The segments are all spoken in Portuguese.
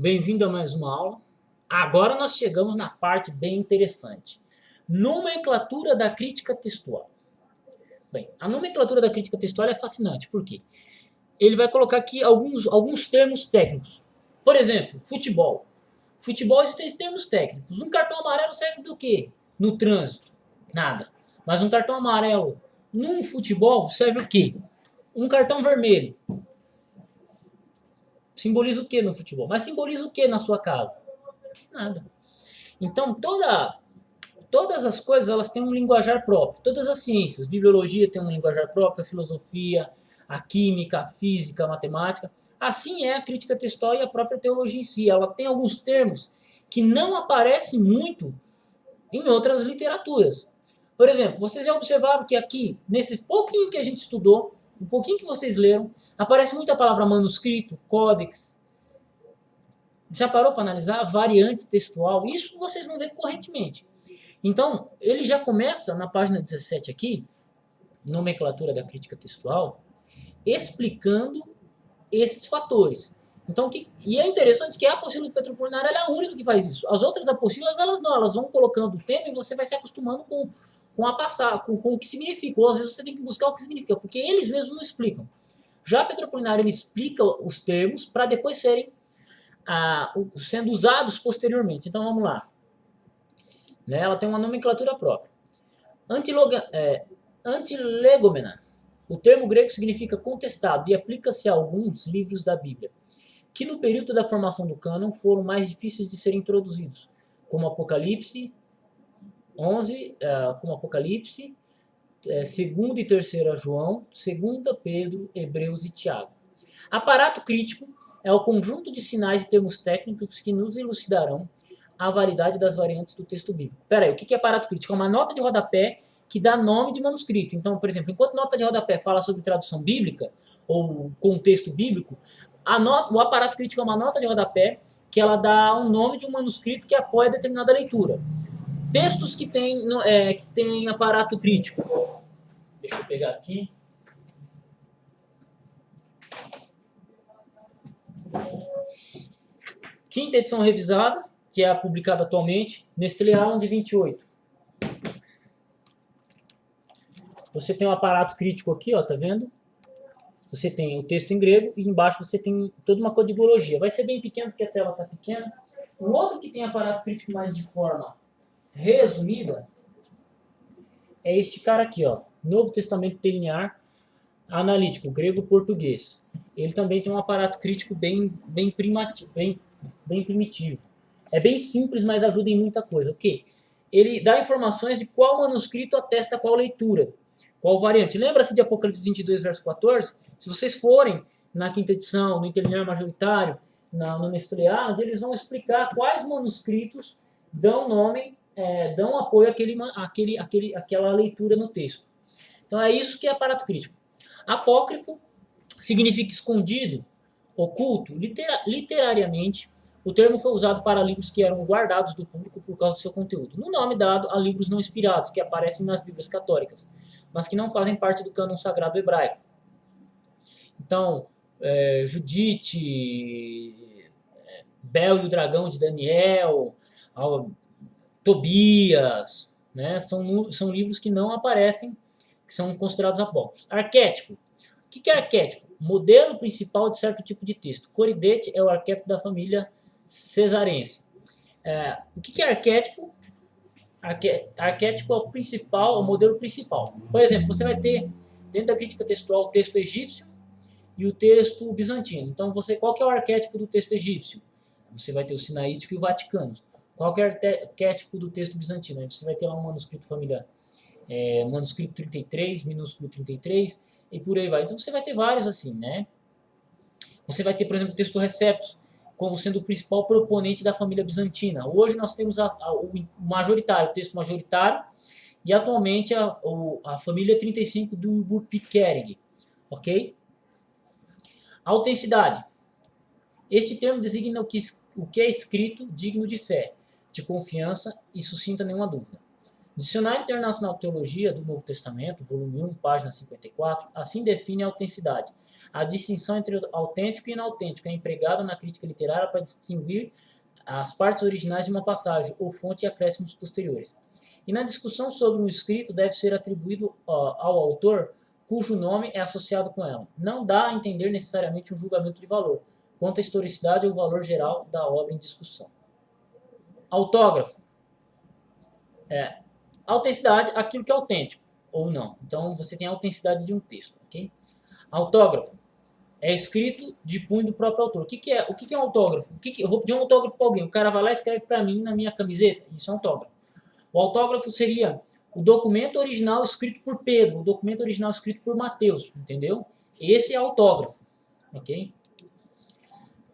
Bem-vindo a mais uma aula. Agora nós chegamos na parte bem interessante. Nomenclatura da crítica textual. Bem, a nomenclatura da crítica textual é fascinante, por quê? Ele vai colocar aqui alguns termos técnicos. Por exemplo, futebol. Futebol existem termos técnicos. Um cartão amarelo serve do quê? No trânsito? Nada. Mas um cartão amarelo num futebol serve o quê? Um cartão vermelho simboliza o que no futebol? Mas simboliza o que na sua casa? Nada. Então, todas as coisas elas têm um linguajar próprio. Todas as ciências, biologia tem um linguajar próprio, a filosofia, a química, a física, a matemática. Assim é a crítica textual e a própria teologia em si. Ela tem alguns termos que não aparecem muito em outras literaturas. Por exemplo, vocês já observaram que aqui, nesse pouquinho que a gente estudou, um pouquinho que vocês leram, aparece muita palavra manuscrito, códex. Já parou para analisar? Variante textual. Isso vocês vão ver correntemente. Então, ele já começa na página 17 aqui, nomenclatura da crítica textual, explicando esses fatores. Então, e é interessante que a apostila de Petropolinário é a única que faz isso. As outras apostilas, elas não, elas vão colocando o tema e você vai se acostumando com a passar, com o que significa. Ou às vezes você tem que buscar o que significa, porque eles mesmos não explicam. Já a Petropolinário, ele explica os termos para depois serem sendo usados posteriormente. Então, vamos lá. Né? Ela tem uma nomenclatura própria. Antilegomena. O termo grego significa contestado e aplica-se a alguns livros da Bíblia, que no período da formação do cânon foram mais difíceis de serem introduzidos, como Apocalipse 11, como Apocalipse, 2 e 3 João, 2 Pedro, Hebreus e Tiago. Aparato crítico é o conjunto de sinais e termos técnicos que nos elucidarão a validade das variantes do texto bíblico. Peraí, o que é aparato crítico? É uma nota de rodapé que dá nome de manuscrito. Então, por exemplo, enquanto nota de rodapé fala sobre tradução bíblica ou contexto bíblico, o aparato crítico é uma nota de rodapé que ela dá um nome de um manuscrito que apoia determinada leitura. Textos que tem aparato crítico. Deixa eu pegar aqui. Quinta edição revisada, que é a publicada atualmente, Nestlé Aland 28. Você tem um aparato crítico aqui, ó, tá vendo? Você tem o texto em grego e embaixo você tem toda uma codiologia. Vai ser bem pequeno porque a tela está pequena. Um outro que tem aparato crítico mais de forma resumida é este cara aqui, ó, Novo Testamento Interlinear Analítico, grego-português. Ele também tem um aparato crítico bem primitivo. É bem simples, mas ajuda em muita coisa. O quê? Ele dá informações de qual manuscrito atesta qual leitura, qual variante. Lembra-se de Apocalipse 22, verso 14? Se vocês forem na quinta edição, no interlinear majoritário, no Nestlé Aland, eles vão explicar quais manuscritos dão nome, dão apoio àquela leitura no texto. Então é isso que é aparato crítico. Apócrifo significa escondido, oculto, literariamente. O termo foi usado para livros que eram guardados do público por causa do seu conteúdo, no nome dado a livros não inspirados, que aparecem nas Bíblias católicas, mas que não fazem parte do cânon sagrado hebraico. Então, Judite, Bel e o Dragão de Daniel, Tobias, né, são livros que não aparecem, que são considerados apócrifos. Arquétipo. O que é arquétipo? Modelo principal de certo tipo de texto. Coridete é o arquétipo da família cesarense. O que é arquétipo? Arquétipo é o principal, o modelo principal. Por exemplo, você vai ter, dentro da crítica textual, o texto egípcio e o texto bizantino. Então, qual que é o arquétipo do texto egípcio? Você vai ter o sinaítico e o vaticano. Qual que é o arquétipo do texto bizantino? Você vai ter lá um manuscrito familiar. Manuscrito 33, minúsculo 33, e por aí vai. Então você vai ter vários assim, né? Você vai ter, por exemplo, o texto receptus, como sendo o principal proponente da família bizantina. Hoje nós temos o majoritário, o texto majoritário, e atualmente a família 35 do Burpiquerig, ok? Autenticidade. Este termo designa o que é escrito digno de fé, de confiança e suscita nenhuma dúvida. Dicionário Internacional de Teologia do Novo Testamento, volume 1, página 54, assim define a autenticidade. A distinção entre autêntico e inautêntico é empregada na crítica literária para distinguir as partes originais de uma passagem ou fonte e acréscimos posteriores. E na discussão sobre um escrito deve ser atribuído ao autor cujo nome é associado com ela. Não dá a entender necessariamente um julgamento de valor, quanto à historicidade ou valor geral da obra em discussão. Autógrafo. Autenticidade, aquilo que é autêntico, ou não. Então, você tem a autenticidade de um texto, ok? Autógrafo. É escrito de punho do próprio autor. O que é um autógrafo? Eu vou pedir um autógrafo para alguém. O cara vai lá e escreve para mim na minha camiseta. Isso é um autógrafo. O autógrafo seria o documento original escrito por Pedro, o documento original escrito por Mateus, entendeu? Esse é autógrafo, ok?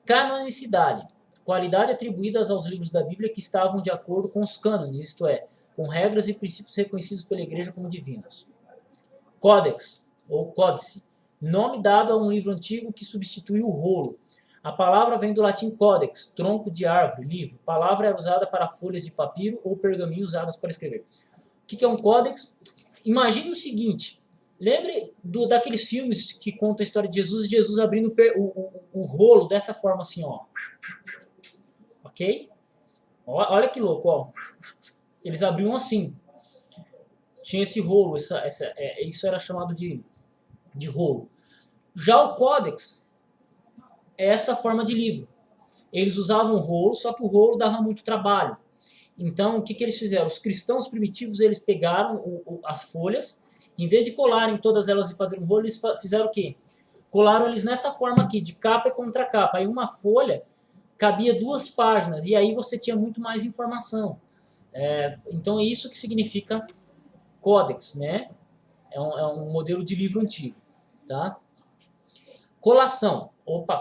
Canonicidade. Qualidade atribuídas aos livros da Bíblia que estavam de acordo com os cânones, isto é, com regras e princípios reconhecidos pela Igreja como divinos. Códex, ou códice. Nome dado a um livro antigo que substituiu o rolo. A palavra vem do latim codex, tronco de árvore, livro. A palavra é usada para folhas de papiro ou pergaminho usadas para escrever. O que é um códex? Imagine o seguinte, lembre daqueles filmes que contam a história de Jesus e Jesus abrindo o rolo dessa forma assim, ó. Ok? Olha que louco, ó. Eles abriam assim. Tinha esse rolo, isso era chamado de rolo. Já o códex é essa forma de livro. Eles usavam rolo, só que o rolo dava muito trabalho. Então, o que eles fizeram? Os cristãos primitivos, eles pegaram as folhas, em vez de colarem todas elas e fazerem um rolo, eles fizeram o quê? Colaram eles nessa forma aqui, de capa e contra capa. Aí uma folha cabia 2 páginas, e aí você tinha muito mais informação. Então, é isso que significa códex, né? É um modelo de livro antigo, tá? Colação.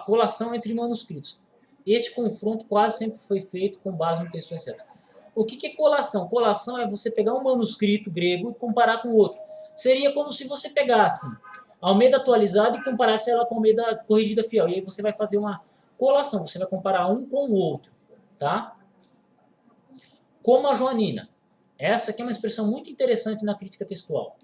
Colação entre manuscritos. Este confronto quase sempre foi feito com base no texto exceto. O que é colação? Colação é você pegar um manuscrito grego e comparar com outro. Seria como se você pegasse a Almeida atualizada e comparasse ela com a Almeida corrigida fiel. E aí você vai fazer uma colação, você vai comparar um com o outro, tá? Como a joanina. Essa aqui é uma expressão muito interessante na crítica textual.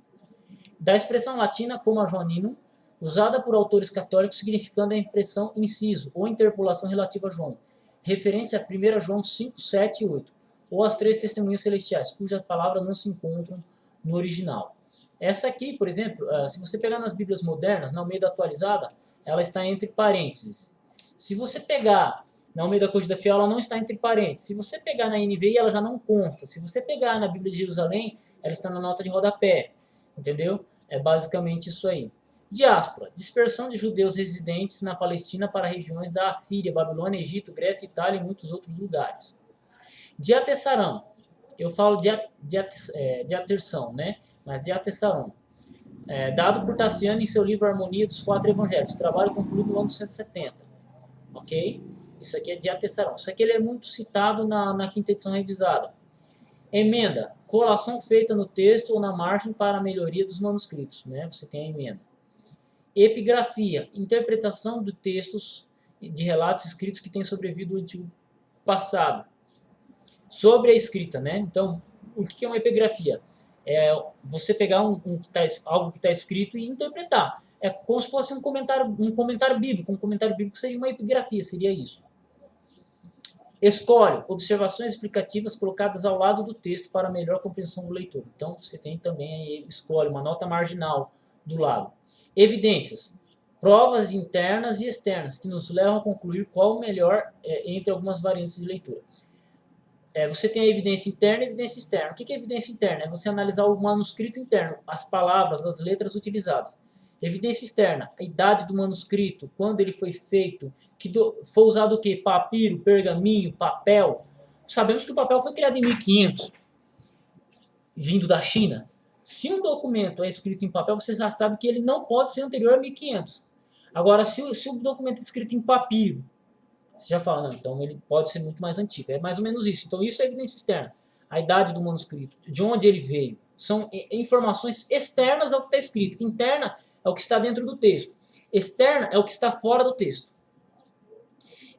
Da expressão latina como a joaninum, usada por autores católicos significando a impressão inciso ou interpolação relativa a João, referência a 1 João 5, 7 e 8, ou as 3 testemunhas celestiais, cuja palavra não se encontram no original. Essa aqui, por exemplo, se você pegar nas Bíblias modernas, na Almeida atualizada, ela está entre parênteses. Se você pegar na Almeida Corrigida Fiel, ela não está entre parênteses. Se você pegar na NVI, ela já não consta. Se você pegar na Bíblia de Jerusalém, ela está na nota de rodapé. Entendeu? É basicamente isso aí. Diáspora, dispersão de judeus residentes na Palestina para regiões da Assíria, Babilônia, Egito, Grécia, Itália e muitos outros lugares. Diatessaron, eu falo diaterção, né? Mas diatessaron, dado por Tassiano em seu livro Harmonia dos 4 Evangelhos, trabalho concluído no ano 170. Ok? Isso aqui é diatessaron. Isso aqui ele é muito citado na quinta edição revisada. Emenda, colação feita no texto ou na margem para a melhoria dos manuscritos, né? Você tem a emenda. Epigrafia, interpretação de textos de relatos escritos que têm sobrevivido no antigo passado. Sobre a escrita, né? Então, o que é uma epigrafia? É você pegar algo que está escrito e interpretar. É como se fosse um comentário bíblico. Um comentário bíblico seria uma epigrafia, seria isso. Escolhe observações explicativas colocadas ao lado do texto para melhor compreensão do leitor. Então, você tem também, escolhe uma nota marginal do lado. Evidências. Provas internas e externas que nos levam a concluir qual o melhor entre algumas variantes de leitura. Você tem a evidência interna e a evidência externa. O que é evidência interna? É você analisar o manuscrito interno, as palavras, as letras utilizadas. Evidência externa, a idade do manuscrito, quando ele foi feito, foi usado o quê? Papiro, pergaminho, papel. Sabemos que o papel foi criado em 1500, vindo da China. Se um documento é escrito em papel, você já sabe que ele não pode ser anterior a 1500. Agora, se o documento é escrito em papiro, você já fala, não, então ele pode ser muito mais antigo. É mais ou menos isso. Então, isso é evidência externa. A idade do manuscrito, de onde ele veio. São informações externas ao que está escrito. Interna é o que está dentro do texto. Externa é o que está fora do texto.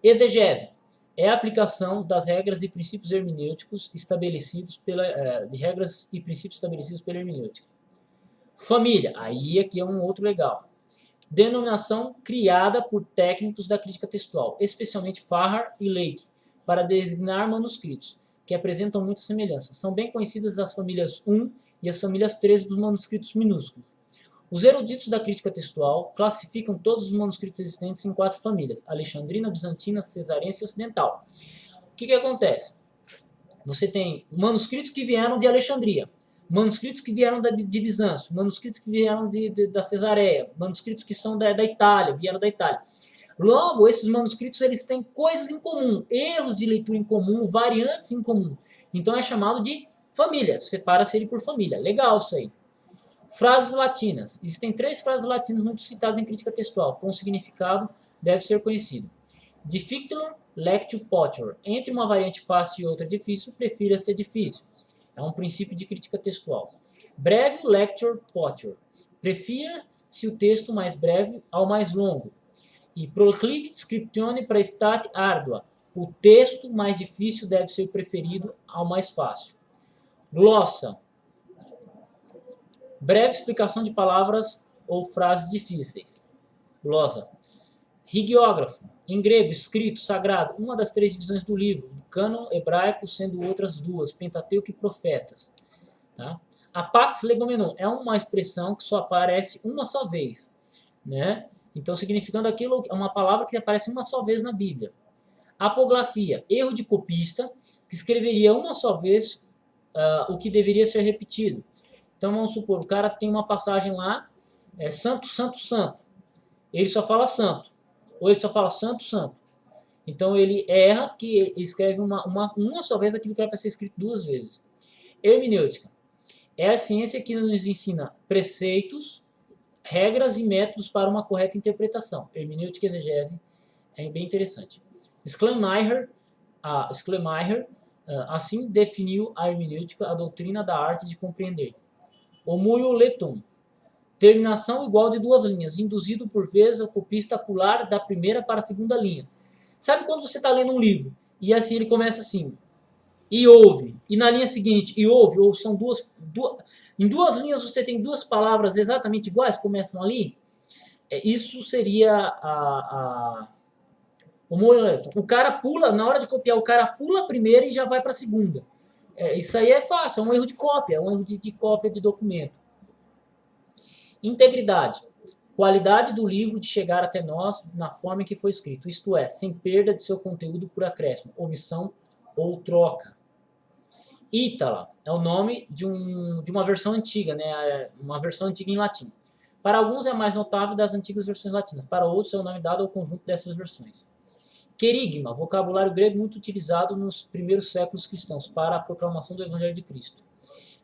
Exegese. é a aplicação das regras e princípios hermenêuticos estabelecidos pela hermenêutica. Família, aí aqui é um outro legal. Denominação criada por técnicos da crítica textual, especialmente Farrar e Lake, para designar manuscritos, que apresentam muita semelhança. São bem conhecidas as famílias 1 e as famílias 13 dos manuscritos minúsculos. Os eruditos da crítica textual classificam todos os manuscritos existentes em 4 famílias: alexandrina, bizantina, cesarense e ocidental. O que acontece? Você tem manuscritos que vieram de Alexandria, manuscritos que vieram de Bizâncio, manuscritos que vieram da Cesareia, manuscritos que são da Itália, vieram da Itália. Logo, esses manuscritos eles têm coisas em comum, erros de leitura em comum, variantes em comum. Então é chamado de família, separa-se ele por família. Legal isso aí. Frases latinas. Existem 3 frases latinas muito citadas em crítica textual, com significado deve ser conhecido. Diffictulum lectio potior. Entre uma variante fácil e outra difícil, prefira ser difícil. É um princípio de crítica textual. Breve lecture potior. Prefira-se o texto mais breve ao mais longo. E proclivit scriptione praestat ardua. O texto mais difícil deve ser preferido ao mais fácil. Glossa. Breve explicação de palavras ou frases difíceis. Glosa. Hagiógrafo. Em grego, escrito, sagrado, uma das 3 divisões do livro, do cânon hebraico sendo outras 2, Pentateuco e Profetas. Tá? A pax legomenon é uma expressão que só aparece uma só vez, né? Então, significando aquilo, é uma palavra que aparece uma só vez na Bíblia. Apoglafia, erro de copista, que escreveria uma só vez o que deveria ser repetido. Então, vamos supor, o cara tem uma passagem lá, santo, santo, santo. Ele só fala santo. Ou ele só fala santo, santo. Então, ele erra que ele escreve uma só vez aquilo que era para ser escrito 2 vezes. Hermenêutica é a ciência que nos ensina preceitos, regras e métodos para uma correta interpretação. Hermenêutica e exegese é bem interessante. Schleiermacher assim definiu a hermenêutica, a doutrina da arte de compreender. Homoioleton, terminação igual de 2 linhas, induzido por vezes o copista a pular da primeira para a segunda linha. Sabe quando você está lendo um livro e assim ele começa assim, e ouve, e na linha seguinte, e ouve, ou são em 2 linhas você tem 2 palavras exatamente iguais, começam ali? Isso seria o homoioleton. O cara pula, na hora de copiar, o cara pula a primeira e já vai para a segunda. Isso aí é fácil, é um erro de cópia, é um erro de cópia de documento. Integridade. Qualidade do livro de chegar até nós na forma em que foi escrito, isto é, sem perda de seu conteúdo por acréscimo, omissão ou troca. Ítala é o nome de uma versão antiga, né? Uma versão antiga em latim. Para alguns é a mais notável das antigas versões latinas, para outros é o nome dado ao conjunto dessas versões. Querigma, vocabulário grego muito utilizado nos primeiros séculos cristãos para a proclamação do Evangelho de Cristo.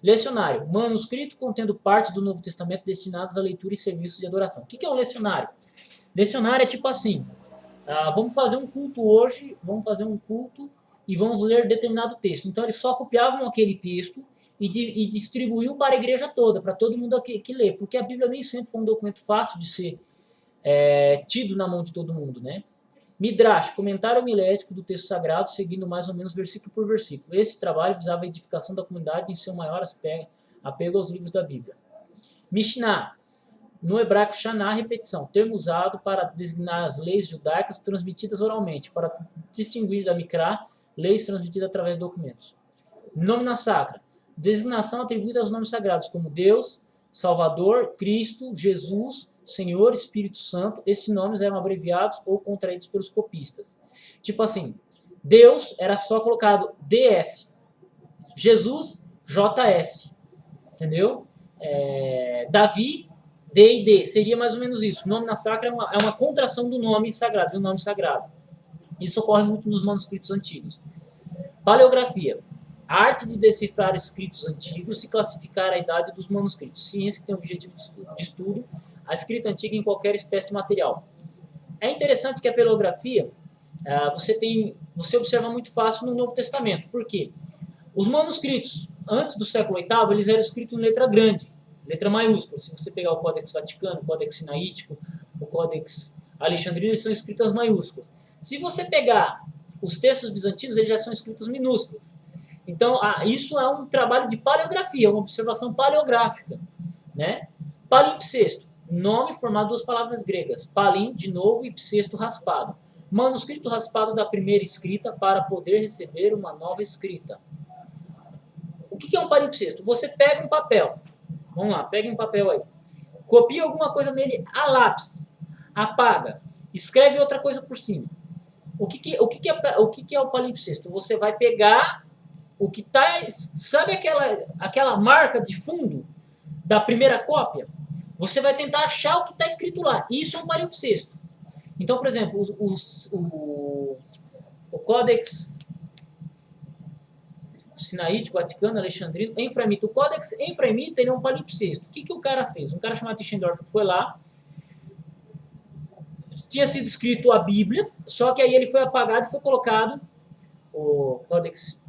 Lecionário, manuscrito contendo parte do Novo Testamento destinados à leitura e serviço de adoração. O que é um lecionário? Lecionário é tipo assim, vamos fazer um culto hoje, e vamos ler determinado texto. Então eles só copiavam aquele texto e distribuíam para a igreja toda, para todo mundo que lê, porque a Bíblia nem sempre foi um documento fácil de ser tido na mão de todo mundo, né? Midrash, comentário homilético do texto sagrado, seguindo mais ou menos versículo por versículo. Esse trabalho visava a edificação da comunidade em seu maior apego aos livros da Bíblia. Mishnah, no hebraico Shana, repetição, termo usado para designar as leis judaicas transmitidas oralmente, para distinguir da Mikra, leis transmitidas através de documentos. Nomina sacra, designação atribuída aos nomes sagrados, como Deus, Salvador, Cristo, Jesus, Senhor, Espírito Santo. Estes nomes eram abreviados ou contraídos pelos copistas. Tipo assim, Deus era só colocado DS, Jesus, JS, entendeu? Davi, D e D, seria mais ou menos isso. O nome na sacra é uma contração do nome sagrado, de um nome sagrado. Isso ocorre muito nos manuscritos antigos. Paleografia, a arte de decifrar escritos antigos e classificar a idade dos manuscritos. Ciência que tem o objetivo de estudo a escrita antiga em qualquer espécie de material. É interessante que a paleografia você observa muito fácil no Novo Testamento. Por quê? Os manuscritos, antes do século VIII, eles eram escritos em letra grande, letra maiúscula. Se você pegar o Códex Vaticano, o Códex Sinaítico, o Códex Alexandrino, eles são escritas maiúsculas. Se você pegar Os textos bizantinos eles já são escritos minúsculos. Então, isso é um trabalho de paleografia, uma observação paleográfica, né? Palimpsesto, nome formado de duas palavras gregas. Palim, de novo, e psesto, raspado. Manuscrito raspado da primeira escrita para poder receber uma nova escrita. O que é um palimpsesto? Você pega um papel. Vamos lá, pega um papel aí. Copia alguma coisa nele a lápis. Apaga. Escreve outra coisa por cima. O que é o palimpsesto? Você vai pegar o que está... Sabe aquela marca de fundo da primeira cópia? Você vai tentar achar o que está escrito lá. Isso é um palimpsesto. Então, por exemplo, o Códex Sinaítico, Vaticano, Alexandrino, Efraimita. O Códex Efraimita ele é um palimpsesto. O que o cara fez? Um cara chamado Tischendorf foi lá, tinha sido escrito a Bíblia, só que aí ele foi apagado e foi colocado o Códex...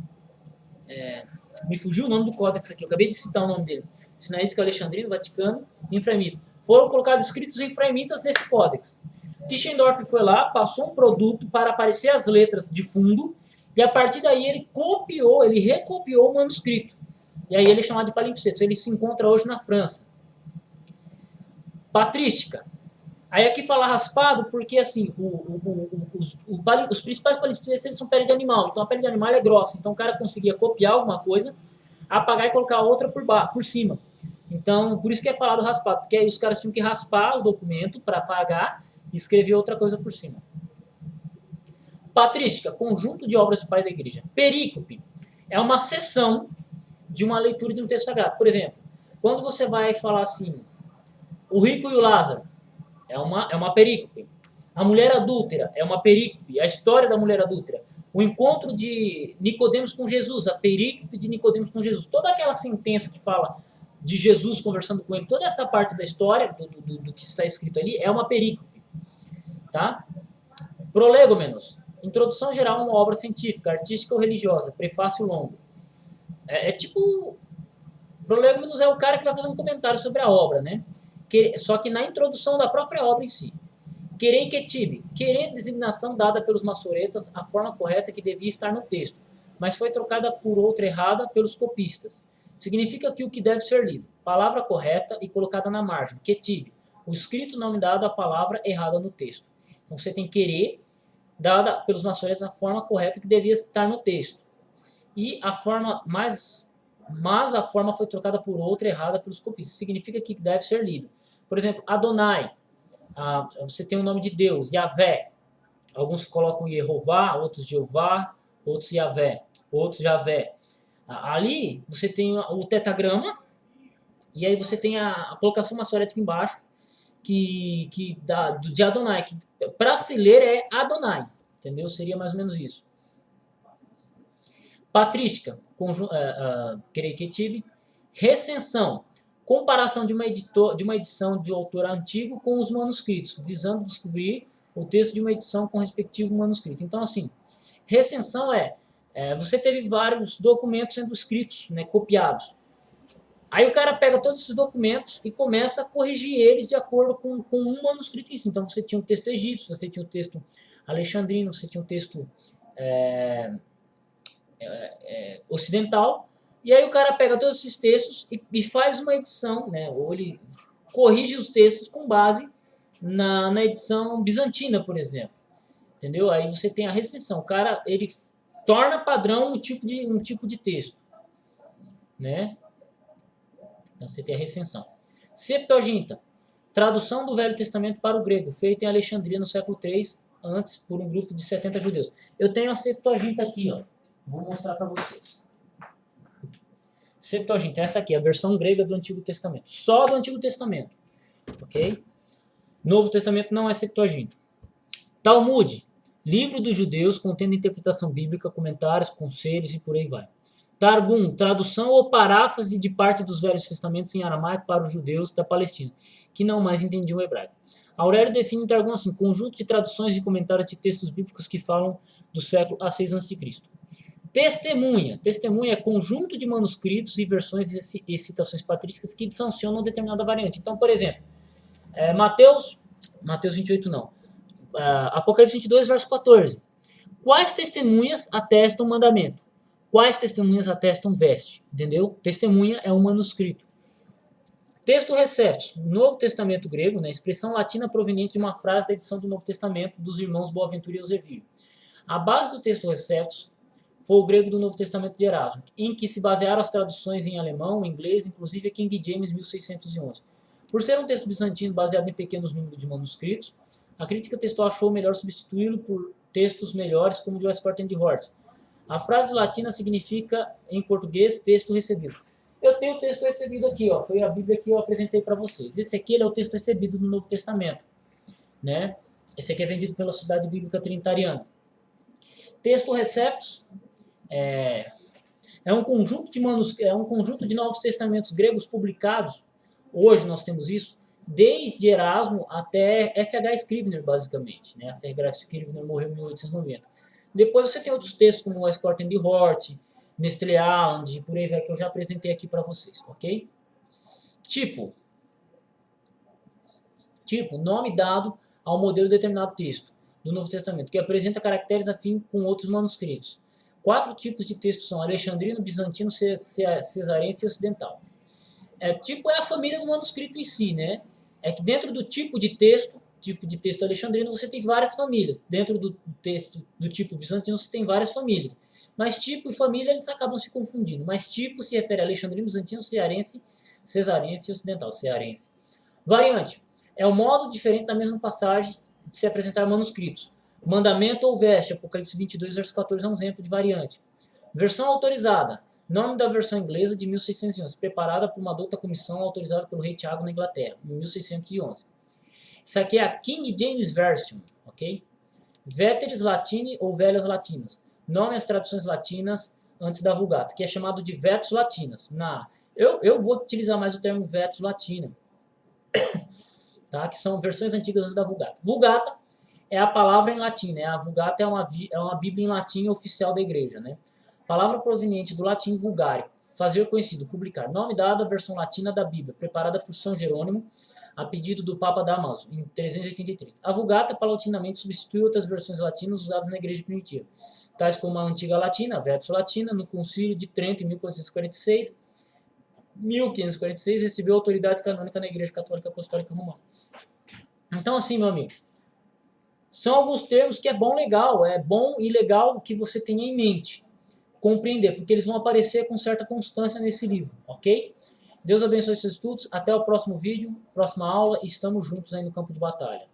me fugiu o nome do Códex aqui, eu acabei de citar o nome dele. Sinaítico, Alexandrino, Vaticano e Efraimita. Foram colocados escritos Efraimitas nesse Códex. Tischendorf foi lá, passou um produto para aparecer as letras de fundo, e a partir daí ele recopiou o manuscrito. E aí ele é chamado de palimpsesto. Ele se encontra hoje na França. Patrística. Aí aqui fala raspado porque assim, os principais palimpsestos são pele de animal. Então a pele de animal é grossa. Então o cara conseguia copiar alguma coisa, apagar e colocar outra por cima. Então por isso que é falado raspado. Porque aí os caras tinham que raspar o documento para apagar e escrever outra coisa por cima. Patrística, conjunto de obras do pai da igreja. Perícope é uma seção de uma leitura de um texto sagrado. Por exemplo, quando você vai falar assim, o rico e o Lázaro, é uma perícope. A mulher adúltera é uma perícope. A história da mulher adúltera. O encontro de Nicodemos com Jesus, a perícope de Nicodemos com Jesus. Toda aquela sentença que fala de Jesus conversando com ele, toda essa parte da história, do que está escrito ali, é uma perícope. Tá? Prolegômenos. Introdução geral a uma obra científica, artística ou religiosa. Prefácio longo. Tipo... Prolegômenos é o cara que vai fazer um comentário sobre a obra, né? Só que na introdução da própria obra em si. Querei que tibe. Querer designação dada pelos maçoretas a forma correta que devia estar no texto, mas foi trocada por outra errada pelos copistas. Significa que o que deve ser lido. Palavra correta e colocada na margem. Que tibe. O escrito não dado a palavra errada no texto. Então você tem querer dada pelos maçoretas a forma correta que devia estar no texto. E a forma mas a forma foi trocada por outra errada pelos copistas. Significa que deve ser lido. Por exemplo, Adonai, você tem o nome de Deus, Yahvé. Alguns colocam Yehová, outros Jeová, outros Yahvé, outros Javé. Ali você tem o tetagrama, e aí você tem a colocação maçorética embaixo, de Adonai, que para se ler é Adonai, entendeu? Seria mais ou menos isso. Patrística, Kereketib, recensão, comparação de uma edição de autor antigo com os manuscritos, visando descobrir o texto de uma edição com o respectivo manuscrito. Então, assim, recensão você teve vários documentos sendo escritos, né, copiados. Aí o cara pega todos esses documentos e começa a corrigir eles de acordo com um manuscrito em si. Então você tinha um texto egípcio, você tinha um texto alexandrino, você tinha um texto ocidental. E aí o cara pega todos esses textos e faz uma edição, né? Ou ele corrige os textos com base na edição bizantina, por exemplo. Entendeu? Aí você tem a recensão. O cara ele torna padrão um tipo de texto, né? Então você tem a recensão. Septuaginta, tradução do Velho Testamento para o grego, feita em Alexandria no século III, antes por um grupo de 70 judeus. Eu tenho a Septuaginta aqui, ó. Vou mostrar para vocês. Septuaginta, essa aqui é a versão grega do Antigo Testamento. Só do Antigo Testamento. Ok? Novo Testamento não é Septuaginta. Talmud, livro dos judeus contendo interpretação bíblica, comentários, conselhos e por aí vai. Targum, tradução ou paráfrase de parte dos Velhos Testamentos em aramaico para os judeus da Palestina, que não mais entendiam o hebraico. Aurélio define Targum assim, conjunto de traduções e comentários de textos bíblicos que falam do século A6 a.C. Testemunha é conjunto de manuscritos e versões e citações patrísticas que sancionam determinada variante. Então, por exemplo, Mateus 28 não, Apocalipse 22, verso 14. Quais testemunhas atestam o mandamento? Quais testemunhas atestam veste? Entendeu? Testemunha é um manuscrito. Texto receptus, Novo Testamento grego, né, expressão latina proveniente de uma frase da edição do Novo Testamento dos irmãos Boaventura e Eusebio. A base do texto receptus foi o grego do Novo Testamento de Erasmo, em que se basearam as traduções em alemão, inglês, inclusive a King James 1611. Por ser um texto bizantino baseado em pequenos números de manuscritos, a crítica textual achou melhor substituí-lo por textos melhores como o de Westcott e Hort. A frase latina significa, em português, texto recebido. Eu tenho o texto recebido aqui, ó, foi a Bíblia que eu apresentei para vocês. Esse aqui ele é o texto recebido do Novo Testamento, né? Esse aqui é vendido pela Sociedade Bíblica Trinitariana. Texto receptus é um conjunto de Novos Testamentos gregos publicados. Hoje nós temos isso desde Erasmo até F.H. Scrivener, basicamente, né? F.H. Scrivener morreu em 1890. Depois você tem outros textos como Westcott e Hort, Nestlé Aland, e por aí vai, que eu já apresentei aqui para vocês, ok? Tipo, nome dado ao modelo determinado texto do Novo Testamento, que apresenta caracteres afim com outros manuscritos. 4 tipos de texto são alexandrino, bizantino, cesarense e ocidental. Tipo é a família do manuscrito em si, né? É que dentro do tipo de texto alexandrino, você tem várias famílias. Dentro do texto do tipo bizantino, você tem várias famílias. Mas tipo e família, eles acabam se confundindo. Mas tipo se refere a alexandrino, bizantino, cesarense e ocidental, cearense. Variante é um modo diferente da mesma passagem de se apresentar manuscritos. Mandamento ou veste, Apocalipse 22, verso 14 é um exemplo de variante. Versão autorizada. Nome da versão inglesa de 1611, preparada por uma douta comissão autorizada pelo rei Tiago na Inglaterra, em 1611. Isso aqui é a King James Version, ok? Veteris Latini ou Velhas Latinas. Nome às traduções latinas antes da Vulgata, que é chamado de Vetus Latinas. Eu vou utilizar mais o termo Vetus Latina, tá? Que são versões antigas antes da Vulgata. Vulgata é a palavra em latim, né? A Vulgata é uma Bíblia em latim oficial da igreja, né? Palavra proveniente do latim vulgare, fazer conhecido, publicar. Nome dado à versão latina da Bíblia, preparada por São Jerônimo, a pedido do Papa Damaso, em 383. A Vulgata paulatinamente substitui outras versões latinas usadas na igreja primitiva, tais como a Antiga Latina, a Vetus Latina, no Concílio de Trento, em 1546, recebeu autoridade canônica na Igreja Católica Apostólica Romana. Então, assim, meu amigo, são alguns termos que é bom e legal que você tenha em mente, compreender, porque eles vão aparecer com certa constância nesse livro, ok? Deus abençoe seus estudos, até o próximo vídeo, próxima aula, e estamos juntos aí no campo de batalha.